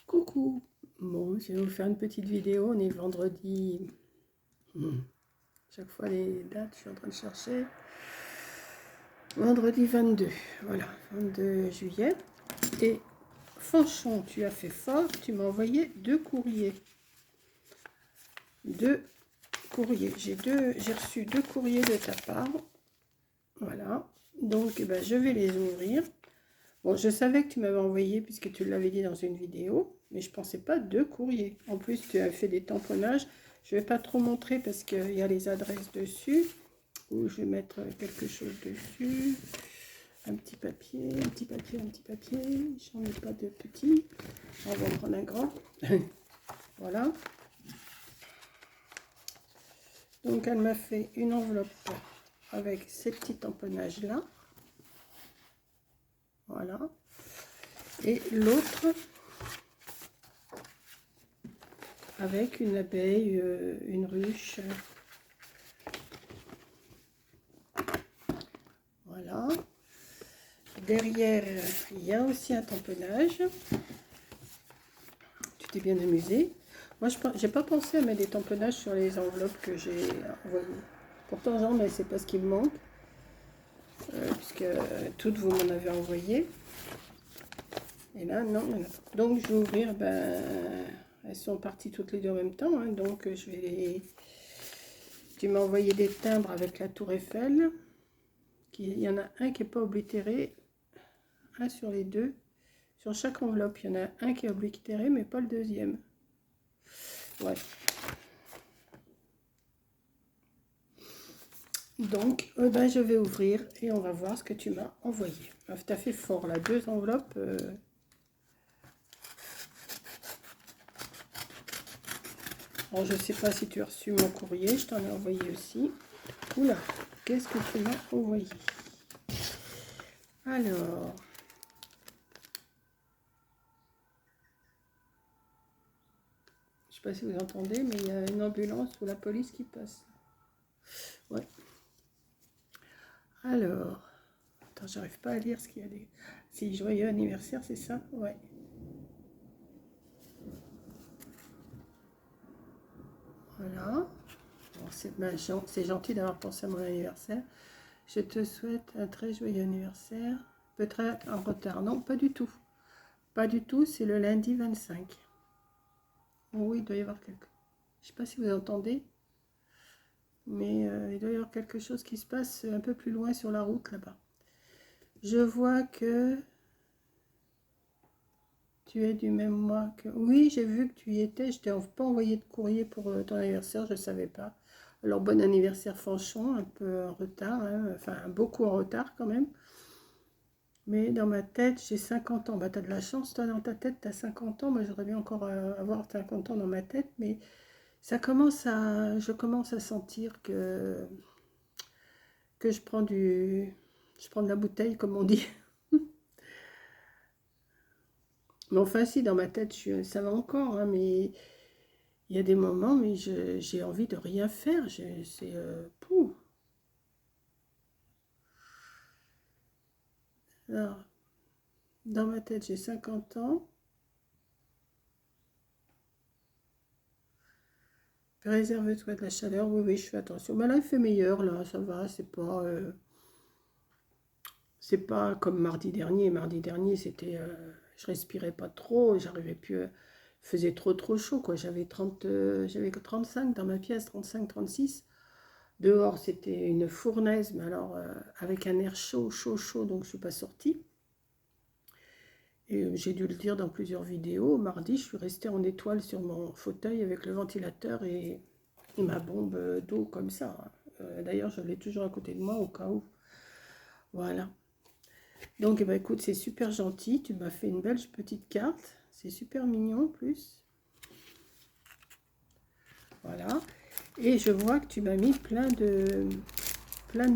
Coucou. Bon, je vais vous faire une petite vidéo. On est vendredi. Chaque fois les dates, je suis en train de chercher. Vendredi 22. Voilà, 22 juillet. Et Fanchon, tu as fait fort. Tu m'as envoyé deux courriers. Deux courriers. J'ai reçu deux courriers de ta part. Voilà. Donc, je vais les ouvrir. Bon, je savais que tu m'avais envoyé puisque tu l'avais dit dans une vidéo, mais je ne pensais pas deux courriers. En plus, tu as fait des tamponnages. Je ne vais pas trop montrer parce qu'il y a les adresses dessus. Ou je vais mettre quelque chose dessus. Un petit papier, un petit papier, un petit papier. J'en ai pas de petit. On va en prendre un grand. Voilà. Donc, elle m'a fait une enveloppe avec ces petits tamponnages-là. Voilà. Et l'autre avec une abeille, une ruche. Voilà. Derrière, il y a aussi un tamponnage. Tu t'es bien amusé. Moi, je n'ai pas pensé à mettre des tamponnages sur les enveloppes que j'ai envoyées. Pourtant, j'en mets, c'est pas ce qui me manque. Puisque toutes vous m'en avez envoyé. Et là, non, il n'y en a pas. Donc, je vais ouvrir, elles sont parties toutes les deux en même temps. Hein, donc, je vais les... Tu m'as envoyé des timbres avec la tour Eiffel. Il y en a un qui n'est pas oblitéré. Un sur les deux. Sur chaque enveloppe, il y en a un qui est oblitéré, mais pas le deuxième. Ouais. Donc, je vais ouvrir et on va voir ce que tu m'as envoyé. Tu as fait fort, là. Deux enveloppes. Alors, je ne sais pas si tu as reçu mon courrier. Je t'en ai envoyé aussi. Oula, qu'est-ce que tu m'as envoyé? Alors... Je ne sais pas si vous entendez, mais il y a une ambulance ou la police qui passe. Ouais. Alors, attends, j'arrive pas à lire ce qu'il y a. Si, joyeux anniversaire, c'est ça? Ouais. Voilà. Bon, c'est gentil d'avoir pensé à mon anniversaire. Je te souhaite un très joyeux anniversaire. Peut-être en retard. Non, pas du tout. Pas du tout, c'est le lundi 25. Oui, il doit y avoir quelque... Je ne sais pas si vous entendez, mais il doit y avoir quelque chose qui se passe un peu plus loin sur la route là-bas. Je vois que tu es du même mois que... Oui, j'ai vu que tu y étais. Je t'ai pas envoyé de courrier pour ton anniversaire, je ne savais pas. Alors, bon anniversaire Fanchon, un peu en retard, hein, enfin beaucoup en retard quand même. Mais dans ma tête, j'ai 50 ans. Tu as de la chance, toi, dans ta tête, tu as 50 ans. Moi, j'aurais bien encore avoir 50 ans dans ma tête, mais je commence à sentir que je prends de la bouteille, comme on dit. Mais enfin, si, dans ma tête, ça va encore, hein, mais il y a des moments, mais j'ai envie de rien faire. C'est... pouh. Alors, dans ma tête, j'ai 50 ans. Réserve-toi de la chaleur. Oui, oui, je fais attention. Mais là, il fait meilleur, là, ça va, c'est pas comme mardi dernier. Mardi dernier, c'était... je respirais pas trop, j'arrivais plus... il faisait trop chaud, quoi. J'avais 35 dans ma pièce, 35-36. Dehors, c'était une fournaise, mais alors avec un air chaud, donc je ne suis pas sortie. Et j'ai dû le dire dans plusieurs vidéos. Mardi, je suis restée en étoile sur mon fauteuil avec le ventilateur et ma bombe d'eau comme ça. D'ailleurs, je l'ai toujours à côté de moi au cas où. Voilà. Donc, écoute, c'est super gentil. Tu m'as fait une belle petite carte. C'est super mignon en plus. Voilà. Et je vois que tu m'as mis plein de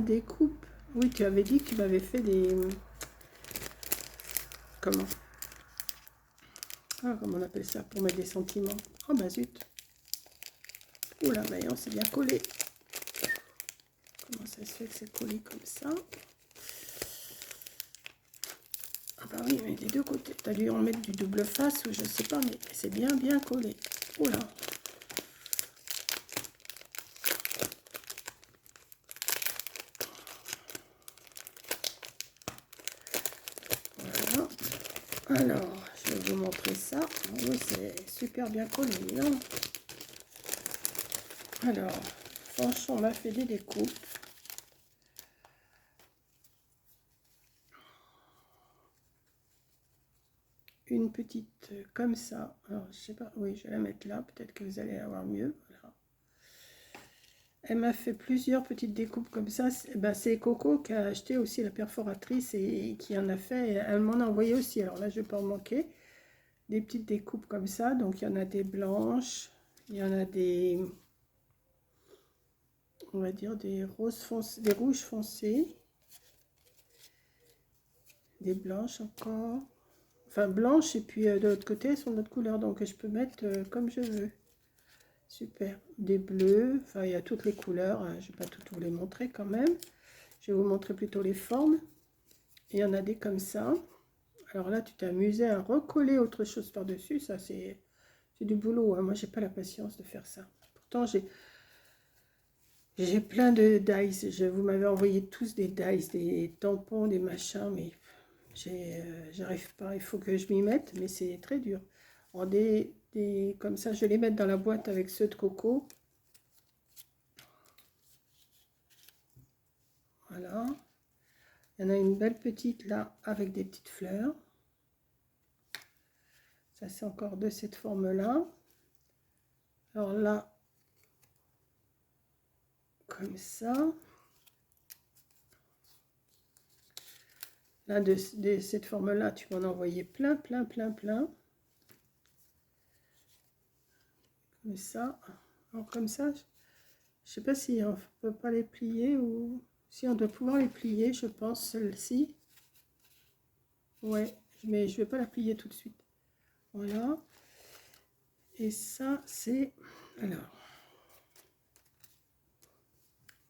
découpes. Oui, tu avais dit que tu m'avais fait des... Comment on appelle ça pour mettre des sentiments? Oh bah zut. Oula, voyons, c'est bien collé. Comment ça se fait que c'est collé comme ça? Ah bah Ah oui, mais des deux côtés. Tu as dû en mettre du double face ou je sais pas, mais c'est bien collé. Oula. Voilà. Alors, je vais vous montrer ça. Oui, c'est super bien collé, non? Alors, franchement, on m'a fait des découpes. Une petite comme ça. Alors, je sais pas, oui, je vais la mettre là. Peut-être que vous allez avoir mieux. Voilà. Elle m'a fait plusieurs petites découpes comme ça. C'est Coco qui a acheté aussi la perforatrice et qui en a fait. Elle m'en a envoyé aussi. Alors là, je ne vais pas en manquer. Des petites découpes comme ça. Donc, il y en a des blanches. Il y en a des, on va dire, des roses foncées, des rouges foncés. Des blanches encore. Enfin, blanches. Et puis, de l'autre côté, elles sont de notre couleur. Donc, je peux mettre comme je veux. Super. Des bleus. Enfin, il y a toutes les couleurs. Je ne vais pas toutes vous les montrer quand même. Je vais vous montrer plutôt les formes. Il y en a des comme ça. Alors là, tu t'es amusé à recoller autre chose par-dessus. Ça, c'est du boulot. Hein. Moi, j'ai pas la patience de faire ça. Pourtant, j'ai plein de dies. Vous m'avez envoyé tous des dies, des tampons, des machins, mais j'arrive pas. Il faut que je m'y mette, mais c'est très dur. Alors, comme ça, je vais les mettre dans la boîte avec ceux de Coco. Voilà. Il y en a une belle petite là, avec des petites fleurs. Ça, c'est encore de cette forme-là. Alors là, comme ça. Là, de cette forme-là, tu m'en as envoyé plein. Comme ça. Alors, comme ça, je sais pas si on peut pas les plier ou si on doit pouvoir les plier, je pense, celle-ci. Ouais, mais je vais pas la plier tout de suite. Voilà. Et ça, c'est... Alors...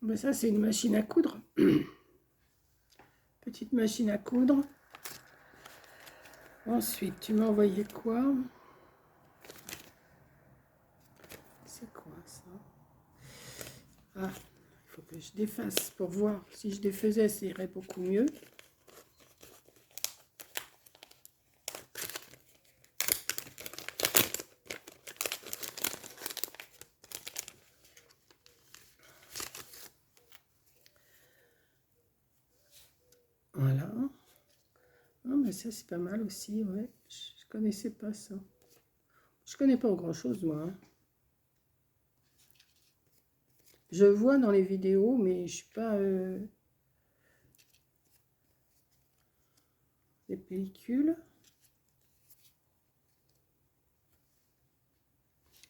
Ben ça, c'est une machine à coudre. Petite machine à coudre. Ensuite, tu m'as envoyé quoi? C'est quoi ça? Ah, il faut que je défasse pour voir. Si je défaisais, ça irait beaucoup mieux. Voilà. Ah, mais ça, c'est pas mal aussi, ouais. Je connaissais pas ça. Je connais pas grand-chose, moi. Hein. Je vois dans les vidéos, mais je suis pas... les pellicules.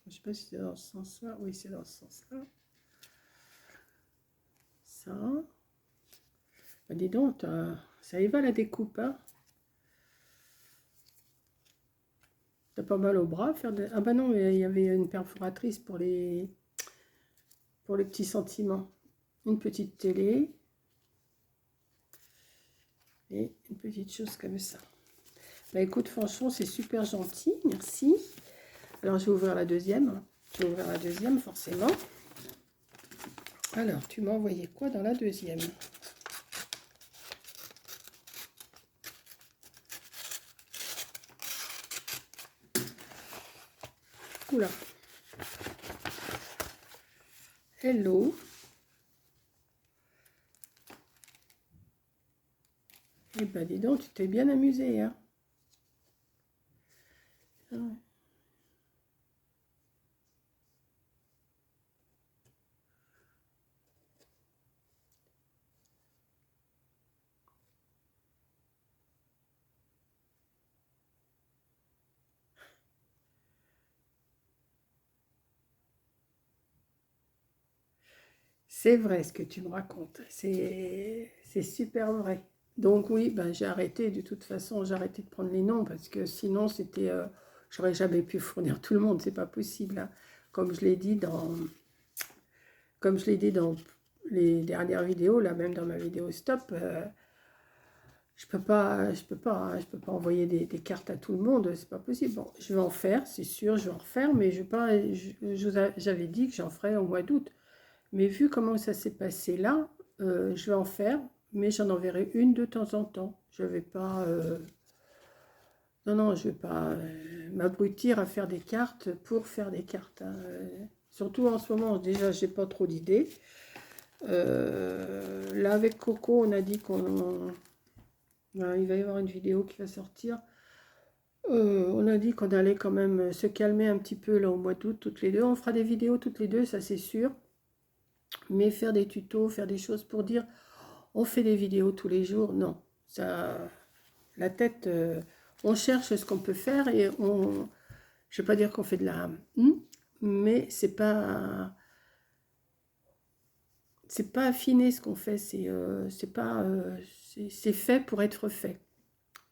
Je sais pas si c'est dans ce sens-là. Oui, c'est dans ce sens-là. Ça. Bah, dis donc, ça y va la découpe, hein. T'as pas mal au bras faire de... Ah bah non, mais il y avait une perforatrice pour les petits sentiments. Une petite télé. Et une petite chose comme ça. Bah écoute, franchement, c'est super gentil. Merci. Alors, je vais ouvrir la deuxième. Je vais ouvrir la deuxième, forcément. Alors, tu m'as envoyé quoi dans la deuxième? Oula. Hello. Eh ben, dis donc, tu t'es bien amusé, hein. Ah ouais. C'est vrai ce que tu me racontes. C'est super vrai. Donc oui, ben, j'ai arrêté. De toute façon, j'ai arrêté de prendre les noms parce que sinon, c'était, j'aurais jamais pu fournir tout le monde. C'est pas possible. Hein. Comme je l'ai dit dans, les dernières vidéos, là même dans ma vidéo stop, je peux pas envoyer des cartes à tout le monde, c'est pas possible. Bon, je vais en faire, c'est sûr, je vais en refaire, mais je vais pas, j'avais dit que j'en ferais au mois d'août. Mais vu comment ça s'est passé là, je vais en faire, mais j'en enverrai une de temps en temps. Je vais pas, non, non, je vais pas m'abrutir à faire des cartes pour faire des cartes, hein. Surtout en ce moment, déjà, j'ai pas trop d'idées. Là, avec Coco, on a dit il va y avoir une vidéo qui va sortir. On a dit qu'on allait quand même se calmer un petit peu là au mois d'août, toutes les deux. On fera des vidéos toutes les deux, ça c'est sûr. Mais faire des tutos, faire des choses pour dire on fait des vidéos tous les jours, non. Ça, la tête, on cherche ce qu'on peut faire et je ne vais pas dire qu'on fait de la mais c'est pas affiné ce qu'on fait, c'est pas, c'est fait pour être fait.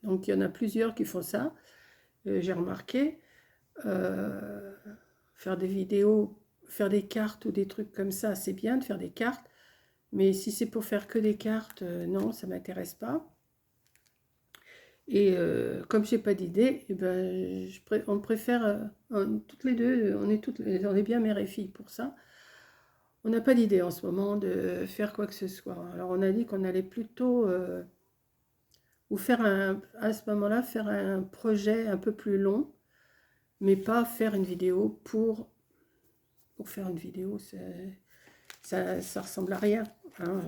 Donc il y en a plusieurs qui font ça, j'ai remarqué. Euh, Faire des vidéos, faire des cartes ou des trucs comme ça, c'est bien de faire des cartes. Mais si c'est pour faire que des cartes, non, ça ne m'intéresse pas. Et comme j'ai pas d'idée, eh ben, on préfère, toutes les deux, on est bien mère et fille pour ça. On n'a pas d'idée en ce moment de faire quoi que ce soit. Alors on a dit qu'on allait plutôt, ou à ce moment-là, faire un projet un peu plus long, mais pas faire une vidéo pour faire une vidéo. Ça ressemble à rien, hein.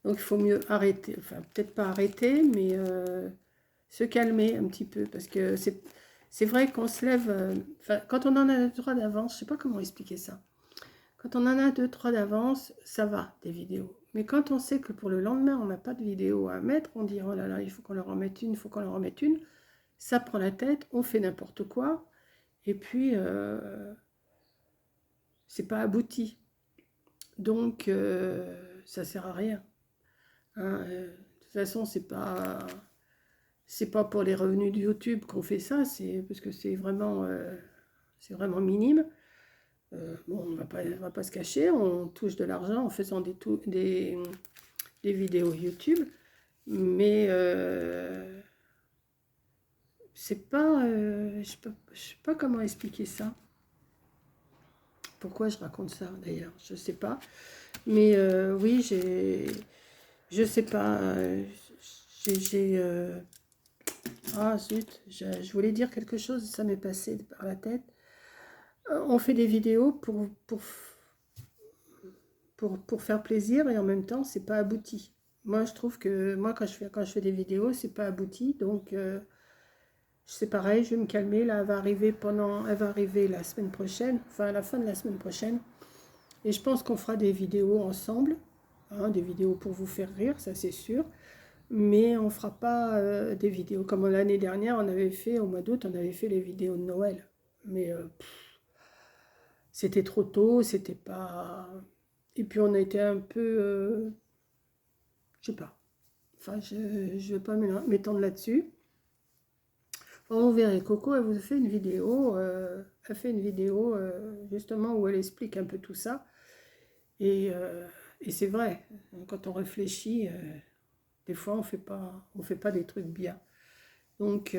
Donc il faut mieux arrêter, enfin peut-être pas arrêter, mais se calmer un petit peu, parce que c'est vrai qu'on se lève, quand on en a 2-3 d'avance, je sais pas comment expliquer ça. Quand on en a 2-3 d'avance, ça va, des vidéos. Mais quand on sait que pour le lendemain, on n'a pas de vidéo à mettre, on dit, oh là là, il faut qu'on leur en mette une, il faut qu'on leur en mette une. Ça prend la tête, on fait n'importe quoi, et puis, c'est pas abouti. Donc, ça sert à rien, hein. De toute façon, c'est pas pour les revenus de YouTube qu'on fait ça, c'est parce que c'est vraiment minime. Bon, on va pas se cacher, on touche de l'argent en faisant des vidéos YouTube, mais c'est pas, je sais pas comment expliquer ça. Pourquoi je raconte ça d'ailleurs, je sais pas. Mais oui, je sais pas, ah zut, je voulais dire quelque chose, ça m'est passé par la tête. On fait des vidéos pour faire plaisir et en même temps, c'est pas abouti. Moi, je trouve que moi, quand je fais des vidéos, c'est pas abouti. Donc, c'est pareil, je vais me calmer. Là, elle va arriver la semaine prochaine, enfin à la fin de la semaine prochaine. Et je pense qu'on fera des vidéos ensemble, hein, des vidéos pour vous faire rire, ça c'est sûr. Mais on fera pas des vidéos comme l'année dernière, on avait fait au mois d'août, on avait fait les vidéos de Noël. Mais c'était trop tôt, c'était pas. Et puis on a été un peu, je sais pas. Enfin, je ne vais pas m'étendre là-dessus. Enfin, on verra. Coco, elle vous fait une vidéo, justement où elle explique un peu tout ça. Et c'est vrai, quand on réfléchit, des fois on fait pas des trucs bien. Donc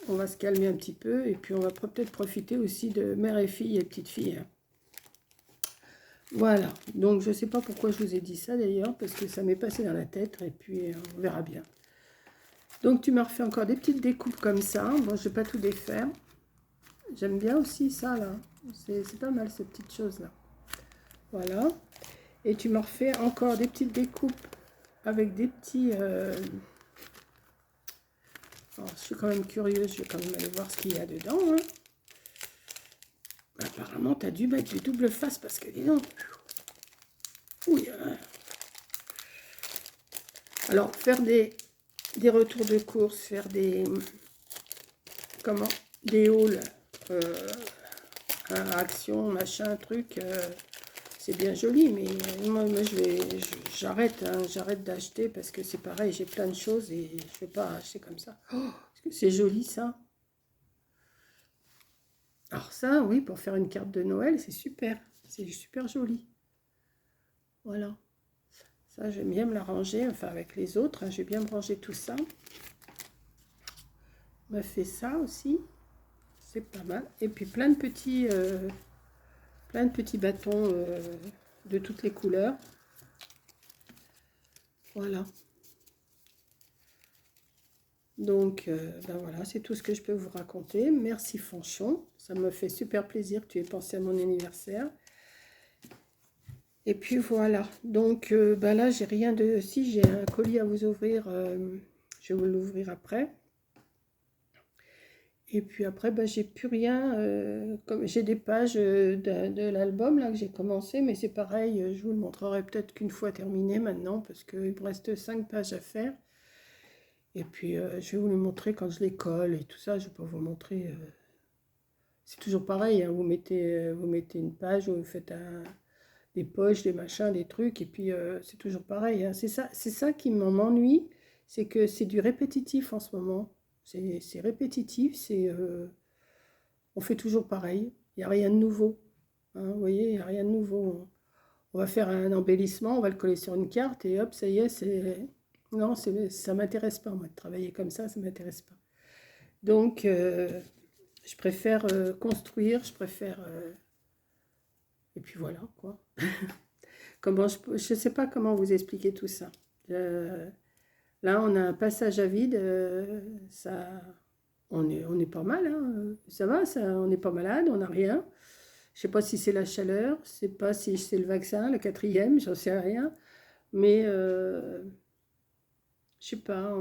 on va se calmer un petit peu et puis on va peut-être profiter aussi de mère et fille et petite fille, hein. Voilà, donc je ne sais pas pourquoi je vous ai dit ça d'ailleurs, parce que ça m'est passé dans la tête et puis on verra bien. Donc tu m'as refait encore des petites découpes comme ça. Bon, je ne vais pas tout défaire. J'aime bien aussi ça là. C'est pas mal ces petites choses là. Voilà. Et tu m'as refait encore des petites découpes avec des petits... Alors, je suis quand même curieuse, je vais quand même aller voir ce qu'il y a dedans, hein. Apparemment, tu as dû mettre du double face parce que dis donc... Oui, hein. Alors, faire des retours de course, faire des hauls, action, machin, truc, c'est bien joli, mais moi j'arrête, hein, j'arrête d'acheter parce que c'est pareil, j'ai plein de choses et je ne vais pas acheter comme ça. Oh, est-ce que c'est joli ça? Alors ça, oui, pour faire une carte de Noël, c'est super joli. Voilà, Ça, j'aime bien me la ranger, enfin avec les autres, hein, je vais bien me ranger tout ça. On m'a fait ça aussi, c'est pas mal. Et puis plein de petits bâtons de toutes les couleurs. Voilà. Donc, ben voilà, c'est tout ce que je peux vous raconter. Merci Fanchon, ça me fait super plaisir que tu aies pensé à mon anniversaire. Et puis voilà, donc ben là, j'ai rien de... Si, j'ai un colis à vous ouvrir, je vais vous l'ouvrir après. Et puis après, ben, j'ai plus rien. Comme j'ai des pages de l'album là que j'ai commencé, mais c'est pareil, je vous le montrerai peut-être qu'une fois terminé maintenant, parce qu'il me reste 5 pages à faire. Et puis, je vais vous le montrer quand je les colle et tout ça. Je ne vais pas vous montrer. C'est toujours pareil, hein, vous mettez une page, vous faites des poches, des machins, des trucs. Et puis, c'est toujours pareil, hein. C'est ça qui m'ennuie. C'est que c'est du répétitif en ce moment. C'est répétitif. On fait toujours pareil. Il n'y a rien de nouveau, hein, vous voyez, il n'y a rien de nouveau. On va faire un embellissement, on va le coller sur une carte et hop, ça y est, c'est... Non, ça m'intéresse pas, moi, de travailler comme ça m'intéresse pas. Donc, je préfère construire, je préfère... et puis voilà, quoi. Je sais pas comment vous expliquer tout ça. Là, on a un passage à vide, on est pas mal, hein. Ça va, on n'est pas malade, on n'a rien. Je sais pas si c'est la chaleur, je sais pas si c'est le vaccin, le 4e, j'en sais rien. Mais je sais pas,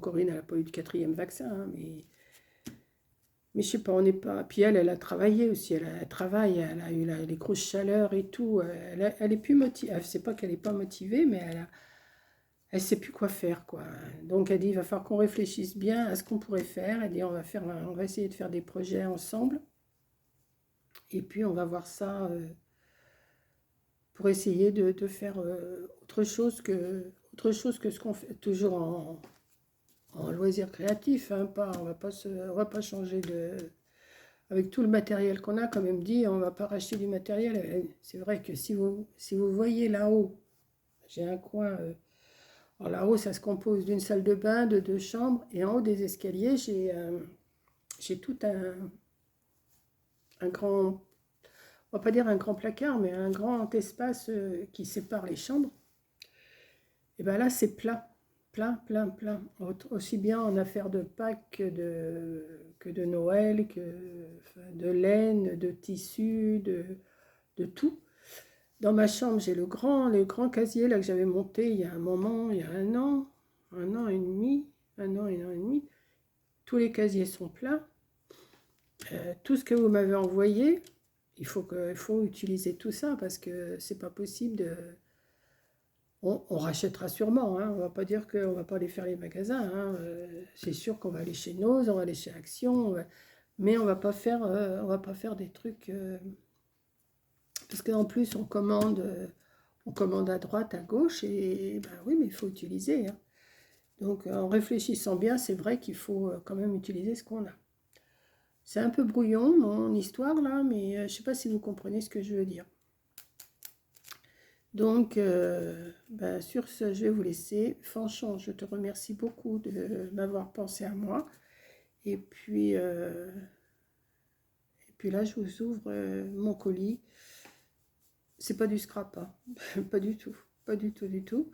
Corinne, elle n'a pas eu de 4e vaccin, hein, mais je sais pas, on n'est pas. Puis elle a travaillé aussi, elle travaille, elle a eu les grosses chaleurs et tout. Elle est plus motivée. Elle sait pas qu'elle n'est pas motivée, mais elle sait plus quoi faire, quoi. Donc elle dit, il va falloir qu'on réfléchisse bien à ce qu'on pourrait faire. Elle dit, on va essayer de faire des projets ensemble. Et puis on va voir ça pour essayer de faire autre chose que ce qu'on fait, toujours en loisir créatif, hein, on va pas changer avec tout le matériel qu'on a, comme elle me dit, on va pas racheter du matériel. C'est vrai que si vous voyez là-haut, j'ai un coin, alors là-haut ça se compose d'une salle de bain, de 2 chambres, et en haut des escaliers, j'ai tout un grand, on va pas dire un grand placard, mais un grand espace qui sépare les chambres. Et bien là, c'est plat, plein. Aussi bien en affaires de Pâques que de Noël, enfin, de laine, de tissu, de tout. Dans ma chambre, j'ai le grand casier là que j'avais monté il y a un moment, il y a un an et demi, un an et demi. Tous les casiers sont plats. Tout ce que vous m'avez envoyé, il faut utiliser tout ça parce que c'est pas possible de... On rachètera sûrement, hein. On va pas dire qu'on va pas aller faire les magasins, hein. C'est sûr qu'on va aller chez Nose, on va aller chez Action, mais on va pas faire des trucs... parce qu'en plus, on commande à droite, à gauche, et ben oui, mais il faut utiliser, hein. Donc, en réfléchissant bien, c'est vrai qu'il faut quand même utiliser ce qu'on a. C'est un peu brouillon, mon histoire, là, mais je ne sais pas si vous comprenez ce que je veux dire. Donc, ben, sur ce, je vais vous laisser. Fanchon, je te remercie beaucoup de m'avoir pensé à moi. Et puis là, je vous ouvre mon colis. C'est pas du scrap, hein. Pas du tout. Pas du tout, du tout.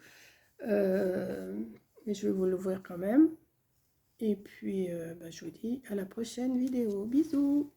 Mais je vais vous l'ouvrir quand même. Et puis, ben, je vous dis à la prochaine vidéo. Bisous!